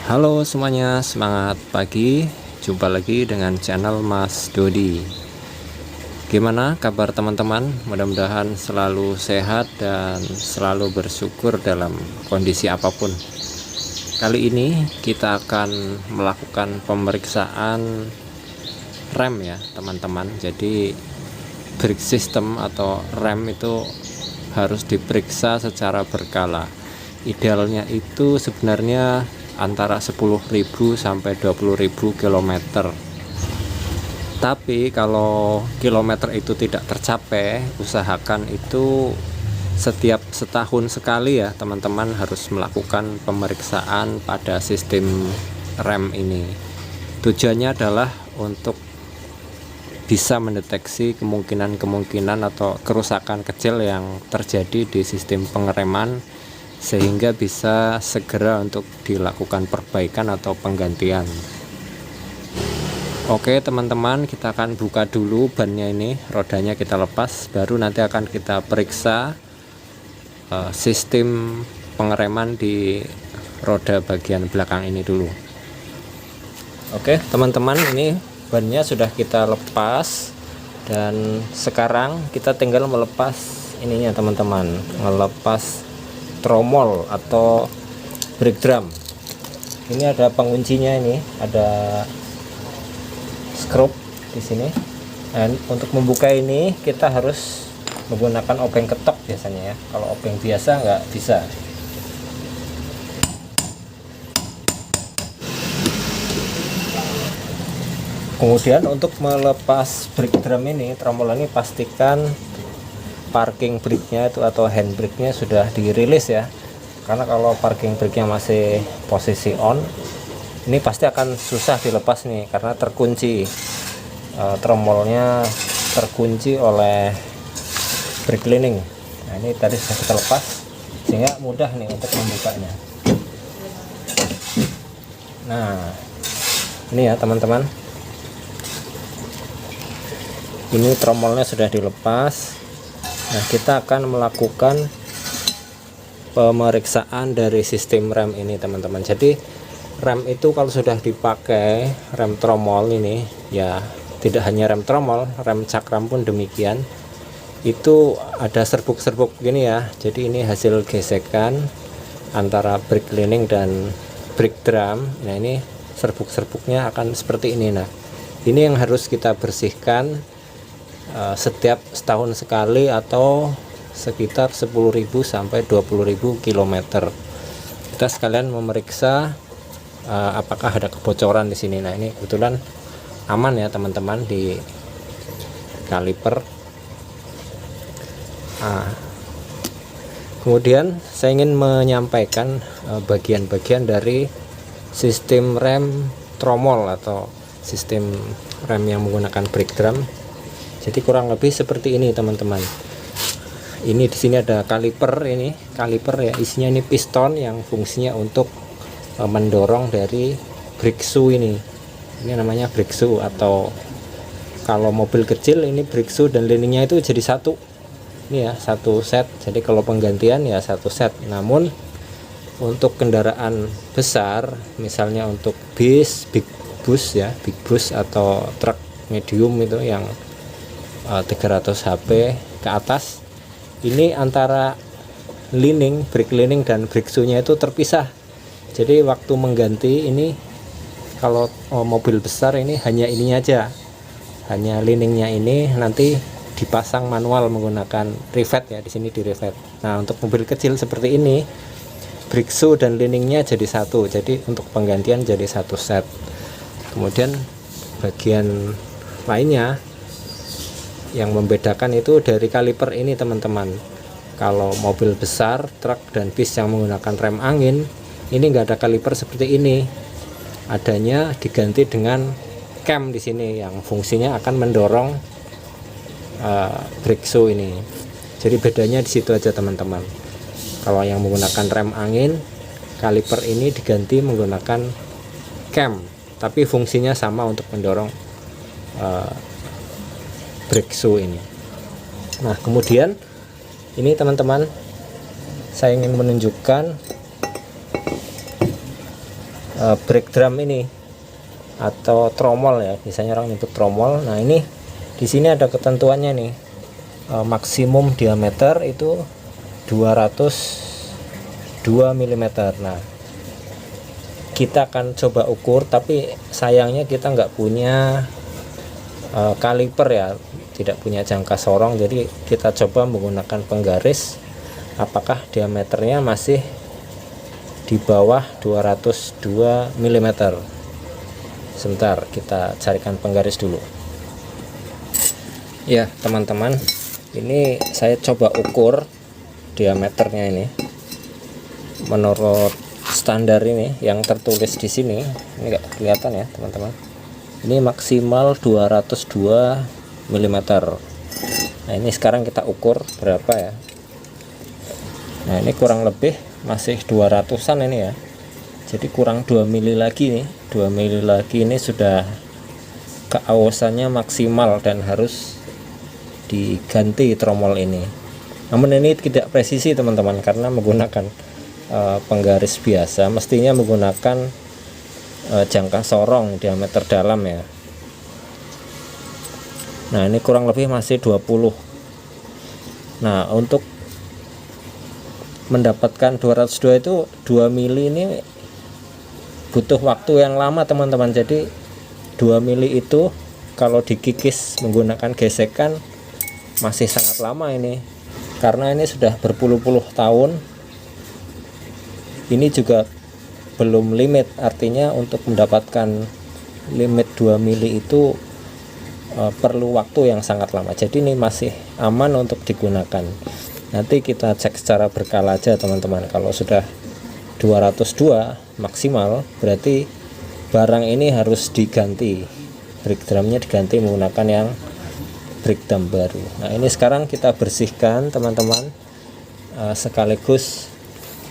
Halo semuanya, semangat pagi. Jumpa lagi dengan channel Mas Dodi. Gimana kabar teman-teman? Mudah-mudahan selalu sehat dan selalu bersyukur dalam kondisi apapun. Kali ini kita akan melakukan pemeriksaan rem ya teman-teman. Jadi brake system atau rem itu harus diperiksa secara berkala. Idealnya itu sebenarnya antara 10.000 sampai 20.000 kilometer. Tapi kalau kilometer itu tidak tercapai, usahakan itu setiap setahun sekali ya teman-teman harus melakukan pemeriksaan pada sistem rem ini. Tujuannya adalah untuk bisa mendeteksi kemungkinan atau kerusakan kecil yang terjadi di sistem pengereman, sehingga bisa segera untuk dilakukan perbaikan atau penggantian. Oke teman-teman, kita akan buka dulu bannya ini, rodanya kita lepas, baru nanti akan kita periksa sistem pengereman di roda bagian belakang ini dulu. Oke teman-teman, ini bannya sudah kita lepas dan sekarang kita tinggal melepas ininya teman-teman, melepas tromol atau brake drum. Ini ada penguncinya, ini ada skrup di sini. Dan untuk membuka ini kita harus menggunakan obeng ketok biasanya ya. Kalau obeng biasa nggak bisa. Kemudian untuk melepas brake drum ini, tromol ini, pastikan parking brake-nya itu atau hand brake-nya sudah dirilis ya. Karena kalau parking brake-nya masih posisi on, ini pasti akan susah dilepas nih karena terkunci. Tromolnya terkunci oleh brake cleaning. Nah, ini tadi sudah kita lepas sehingga mudah nih untuk membukanya. Nah, ini ya teman-teman. Ini tromolnya sudah dilepas. Nah, kita akan melakukan pemeriksaan dari sistem rem ini teman-teman. Jadi rem itu kalau sudah dipakai rem tromol ini ya, tidak hanya rem tromol, rem cakram pun demikian. Itu ada serbuk-serbuk gini ya. Jadi ini hasil gesekan antara brake cleaning dan brake drum. Nah, ini serbuk-serbuknya akan seperti ini. Nah, ini yang harus kita bersihkan setiap setahun sekali atau sekitar 10.000 sampai 20.000 kilometer. Kita sekalian memeriksa apakah ada kebocoran di sini. Nah, ini kebetulan aman ya teman-teman di kaliper. Kemudian saya ingin menyampaikan bagian-bagian dari sistem rem tromol atau sistem rem yang menggunakan brake drum. Jadi kurang lebih seperti ini teman-teman. Ini di sini ada kaliper, ini kaliper ya, isinya ini piston yang fungsinya untuk mendorong dari brake shoe ini. Ini namanya brake shoe, atau kalau mobil kecil ini brake shoe dan liningnya itu jadi satu. Ini ya, satu set. Jadi kalau penggantian ya satu set. Namun untuk kendaraan besar, misalnya untuk bis, big bus ya, big bus atau truk medium itu yang 300 HP ke atas, ini antara lining, brake lining dan brake shoe-nya itu terpisah. Jadi waktu mengganti ini, kalau mobil besar ini hanya ininya aja, hanya liningnya ini nanti dipasang manual menggunakan rivet ya, di sini di rivet. Nah, untuk mobil kecil seperti ini, brake shoe dan liningnya jadi satu. Jadi untuk penggantian jadi satu set. Kemudian bagian lainnya yang membedakan itu dari kaliper ini teman-teman. Kalau mobil besar, truk dan bis yang menggunakan rem angin, ini enggak ada kaliper seperti ini. Adanya diganti dengan cam di sini yang fungsinya akan mendorong brake shoe ini. Jadi bedanya di situ aja teman-teman. Kalau yang menggunakan rem angin, kaliper ini diganti menggunakan cam, tapi fungsinya sama untuk mendorong brake shoe ini. Nah, kemudian ini teman-teman, saya ingin menunjukkan brake drum ini atau tromol ya, biasanya orang nyebut tromol. Nah ini di sini ada ketentuannya nih, maksimum diameter itu 202 mm. Nah kita akan coba ukur, tapi sayangnya kita nggak punya kaliper ya, tidak punya jangka sorong, jadi kita coba menggunakan penggaris apakah diameternya masih di bawah 202 mm. Sebentar, kita carikan penggaris dulu ya teman-teman. Ini saya coba ukur diameternya ini menurut standar ini yang tertulis di sini. Ini enggak kelihatan ya teman-teman, ini maksimal 202 mm. Nah ini sekarang kita ukur berapa ya. Nah ini kurang lebih masih 200-an ini ya, jadi kurang 2 mili lagi nih. 2 mili lagi ini sudah keawasannya maksimal dan harus diganti tromol ini. Namun ini tidak presisi teman-teman, karena menggunakan penggaris biasa, mestinya menggunakan jangka sorong diameter dalam ya. Nah ini kurang lebih masih 20. Nah untuk mendapatkan 202 itu 2 mili ini butuh waktu yang lama teman-teman. Jadi 2 mili itu kalau dikikis menggunakan gesekan masih sangat lama ini, karena ini sudah berpuluh-puluh tahun. Ini juga belum limit, artinya untuk mendapatkan limit 2 mili itu perlu waktu yang sangat lama. Jadi ini masih aman untuk digunakan. Nanti kita cek secara berkala aja teman-teman. Kalau sudah 202 maksimal, berarti barang ini harus diganti, brake drumnya diganti menggunakan yang brake drum baru. Nah ini sekarang kita bersihkan teman-teman, sekaligus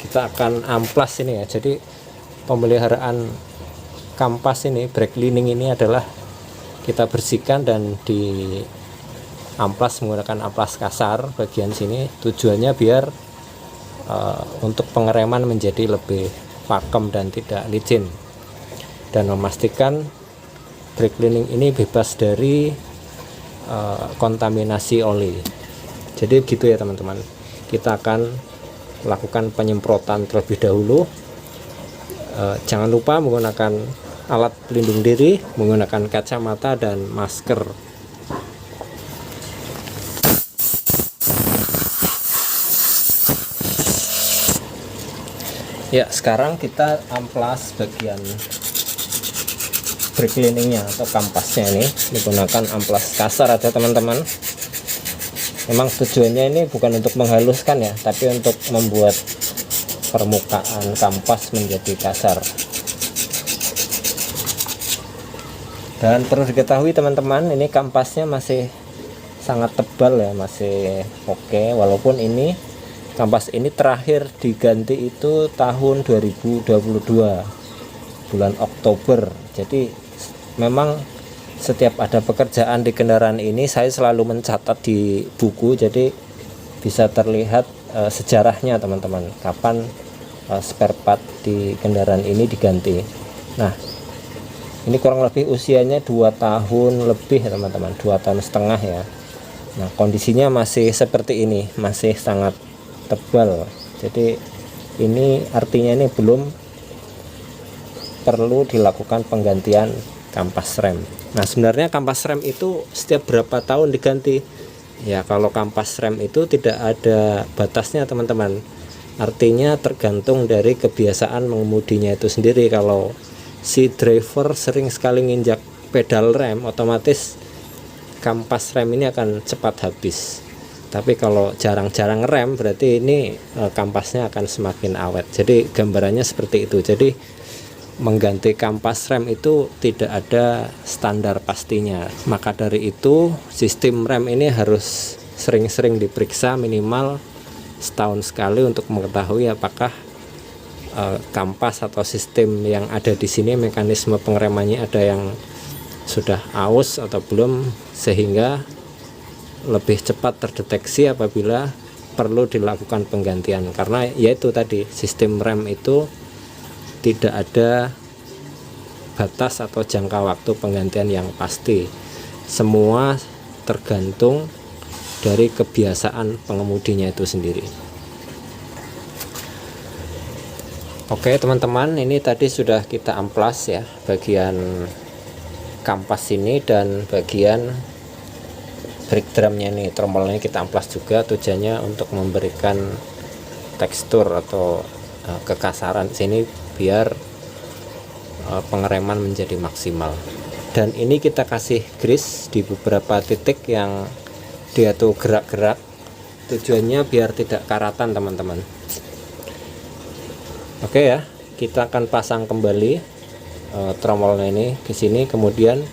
kita akan amplas ini ya. Jadi pemeliharaan kampas ini, brake cleaning ini adalah kita bersihkan dan di amplas menggunakan amplas kasar bagian sini. Tujuannya biar untuk pengereman menjadi lebih pakem dan tidak licin, dan memastikan brake cleaning ini bebas dari kontaminasi oli. Jadi begitu ya teman-teman, kita akan lakukan penyemprotan terlebih dahulu. Jangan lupa menggunakan alat pelindung diri, menggunakan kacamata dan masker. Ya sekarang kita amplas bagian brake cleaningnya atau kampasnya ini menggunakan amplas kasar aja teman-teman. Memang tujuannya ini bukan untuk menghaluskan ya, tapi untuk membuat permukaan kampas menjadi kasar. Dan perlu diketahui teman-teman, ini kampasnya masih sangat tebal ya, masih oke. Walaupun ini kampas ini terakhir diganti itu tahun 2022 bulan Oktober. Jadi memang setiap ada pekerjaan di kendaraan ini saya selalu mencatat di buku, jadi bisa terlihat sejarahnya teman-teman, kapan spare part di kendaraan ini diganti. Nah ini kurang lebih usianya 2 tahun lebih teman-teman, 2,5 tahun ya. Nah kondisinya masih seperti ini, masih sangat tebal. Jadi ini artinya ini belum perlu dilakukan penggantian kampas rem. Nah sebenarnya kampas rem itu setiap berapa tahun diganti ya? Kalau kampas rem itu tidak ada batasnya teman-teman, artinya tergantung dari kebiasaan mengemudinya itu sendiri. Kalau si driver sering sekali nginjak pedal rem, otomatis kampas rem ini akan cepat habis. Tapi kalau jarang-jarang rem, berarti ini kampasnya akan semakin awet. Jadi gambarannya seperti itu. Jadi mengganti kampas rem itu tidak ada standar pastinya. Maka dari itu sistem rem ini harus sering-sering diperiksa, minimal setahun sekali, untuk mengetahui apakah kampas atau sistem yang ada di sini, mekanisme pengeremannya ada yang sudah aus atau belum, sehingga lebih cepat terdeteksi apabila perlu dilakukan penggantian. Karena yaitu tadi, sistem rem itu tidak ada batas atau jangka waktu penggantian yang pasti. Semua tergantung dari kebiasaan pengemudinya itu sendiri. Oke teman-teman, ini tadi sudah kita amplas ya bagian kampas ini, dan bagian brake drumnya ini, tromolnya kita amplas juga, tujuannya untuk memberikan tekstur atau kekasaran sini biar pengereman menjadi maksimal. Dan ini kita kasih grease di beberapa titik yang dia tuh gerak-gerak, tujuannya biar tidak karatan teman-teman. Oke ya, kita akan pasang kembali tromolnya ini ke sini, kemudian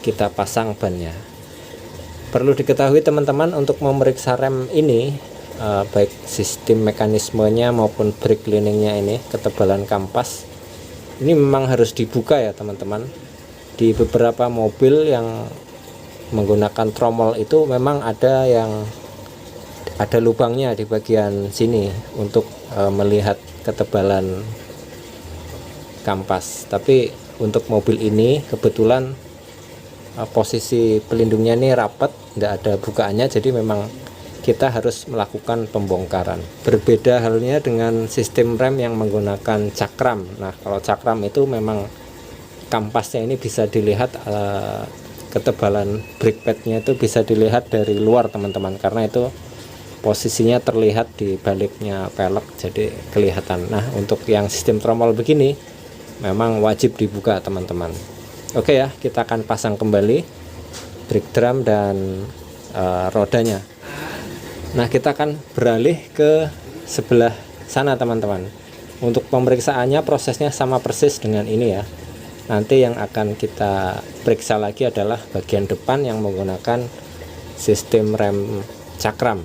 kita pasang bannya. Perlu diketahui teman-teman, untuk memeriksa rem ini baik sistem mekanismenya maupun brake cleaningnya ini, ketebalan kampas ini memang harus dibuka ya teman-teman. Di beberapa mobil yang menggunakan tromol itu memang ada lubangnya di bagian sini untuk melihat ketebalan kampas. Tapi untuk mobil ini kebetulan posisi pelindungnya ini rapat, tidak ada bukaannya, jadi memang kita harus melakukan pembongkaran. Berbeda halnya dengan sistem rem yang menggunakan cakram. Nah, kalau cakram itu memang kampasnya ini bisa dilihat, ketebalan brake padnya itu bisa dilihat dari luar teman-teman, karena itu posisinya terlihat di baliknya pelek, jadi kelihatan. Nah, untuk yang sistem tromol begini memang wajib dibuka teman-teman. Oke ya, kita akan pasang kembali brake drum dan rodanya. Nah, kita akan beralih ke sebelah sana teman-teman. Untuk pemeriksaannya prosesnya sama persis dengan ini ya. Nanti yang akan kita periksa lagi adalah bagian depan yang menggunakan sistem rem cakram.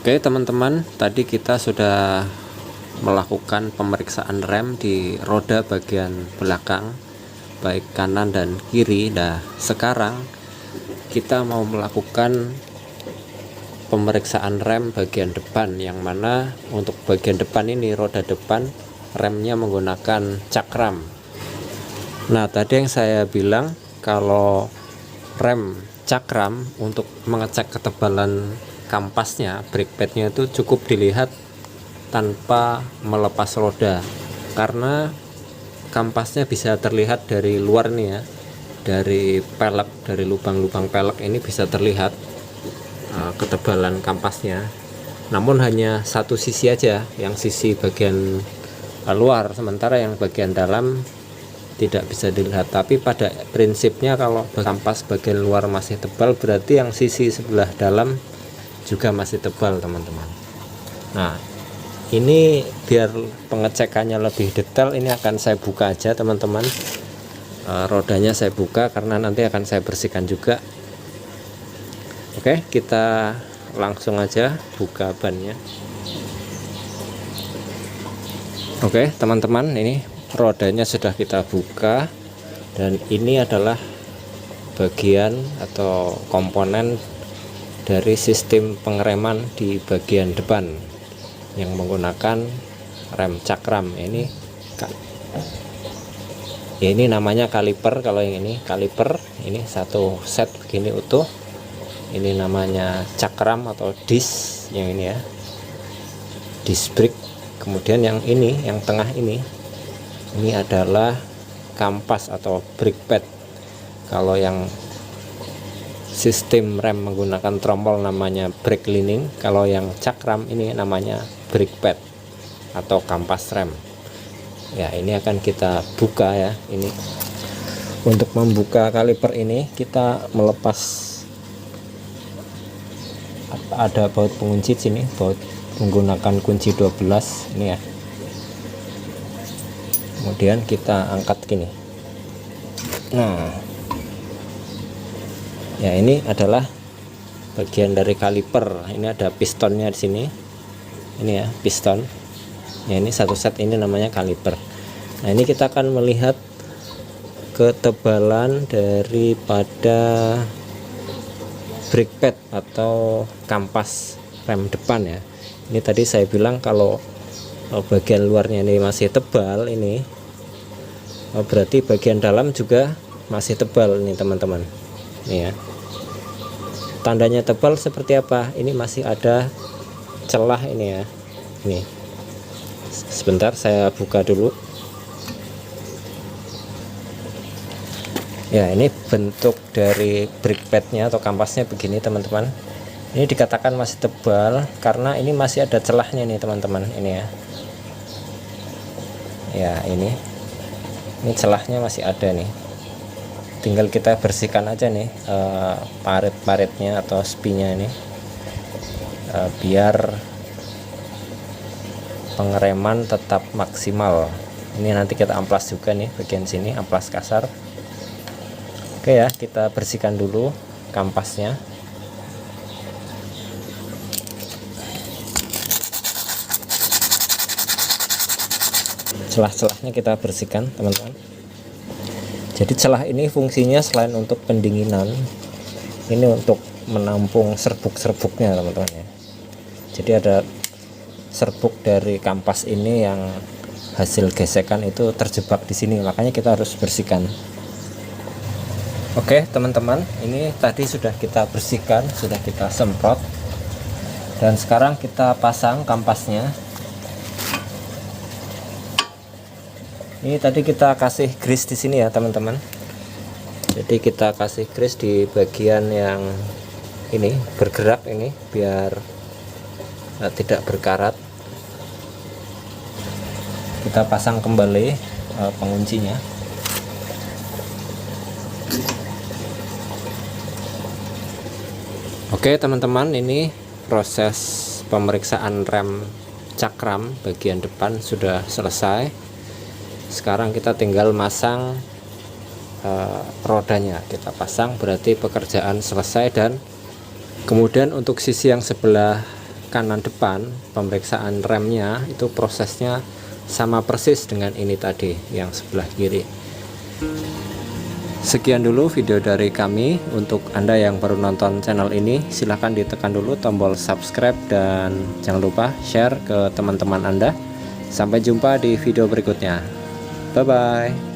Oke teman-teman, tadi kita sudah melakukan pemeriksaan rem di roda bagian belakang baik kanan dan kiri. Nah, sekarang kita mau melakukan pemeriksaan rem bagian depan, yang mana untuk bagian depan ini, roda depan, remnya menggunakan cakram. Nah, tadi yang saya bilang kalau rem cakram untuk mengecek ketebalan kampasnya, brake padnya itu cukup dilihat tanpa melepas roda, karena kampasnya bisa terlihat dari luar nih ya, dari pelek, dari lubang-lubang pelek ini bisa terlihat ketebalan kampasnya. Namun hanya satu sisi aja, yang sisi bagian luar, sementara yang bagian dalam tidak bisa dilihat. Tapi pada prinsipnya kalau kampas bagian luar masih tebal, berarti yang sisi sebelah dalam juga masih tebal teman-teman. Nah, ini biar pengecekannya lebih detail, ini akan saya buka aja teman-teman. Rodanya saya buka karena nanti akan saya bersihkan juga. Oke, kita langsung aja buka bannya. Oke teman-teman, ini rodanya sudah kita buka, dan ini adalah bagian atau komponen dari sistem pengereman di bagian depan yang menggunakan rem cakram. Ini namanya kaliper. Kalau yang ini kaliper, ini satu set begini utuh. Ini namanya cakram atau disc, yang ini ya, disc brake. Kemudian yang ini, yang tengah ini adalah kampas atau brake pad. Kalau yang sistem rem menggunakan tromol namanya brake cleaning, kalau yang cakram ini namanya brake pad atau kampas rem. Ya, ini akan kita buka ya. Ini untuk membuka kaliper ini kita melepas, ada baut pengunci sini, baut menggunakan kunci 12 ini ya. Kemudian kita angkat gini. Nah, ya, ini adalah bagian dari kaliper. Ini ada pistonnya di sini. Ini ya, piston. ya. Ini satu set ini namanya kaliper. Nah ini kita akan melihat ketebalan daripada brake pad atau kampas rem depan ya. Ini tadi saya bilang kalau bagian luarnya ini masih tebal ini, berarti bagian dalam juga masih tebal ini teman-teman. Ini ya, tandanya tebal seperti apa? Ini masih ada celah ini ya. Ini sebentar saya buka dulu ya. Ini bentuk dari brake padnya atau kampasnya begini teman-teman. Ini dikatakan masih tebal karena ini masih ada celahnya nih teman-teman. Ini ya, ya ini celahnya masih ada nih. Tinggal kita bersihkan aja nih parit-paritnya atau spinya ini, biar pengereman tetap maksimal. Ini nanti kita amplas juga nih bagian sini, amplas kasar. Oke ya, kita bersihkan dulu kampasnya. Celah-celahnya kita bersihkan teman-teman. Jadi celah ini fungsinya selain untuk pendinginan, ini untuk menampung serbuk-serbuknya teman-teman ya. Jadi ada serbuk dari kampas ini yang hasil gesekan itu terjebak di sini, makanya kita harus bersihkan. Oke teman-teman, ini tadi sudah kita bersihkan, sudah kita semprot, dan sekarang kita pasang kampasnya. Ini tadi kita kasih grease di sini ya teman-teman. Jadi kita kasih grease di bagian yang ini bergerak ini biar tidak berkarat. Kita pasang kembali penguncinya. Oke teman-teman, ini proses pemeriksaan rem cakram bagian depan sudah selesai. Sekarang kita tinggal masang rodanya. Kita pasang berarti pekerjaan selesai. Dan kemudian untuk sisi yang sebelah kanan depan, pemeriksaan remnya itu prosesnya sama persis dengan ini tadi yang sebelah kiri. Sekian dulu video dari kami. Untuk Anda yang baru nonton channel ini, silahkan ditekan dulu tombol subscribe dan jangan lupa share ke teman-teman Anda. Sampai jumpa di video berikutnya. Bye bye.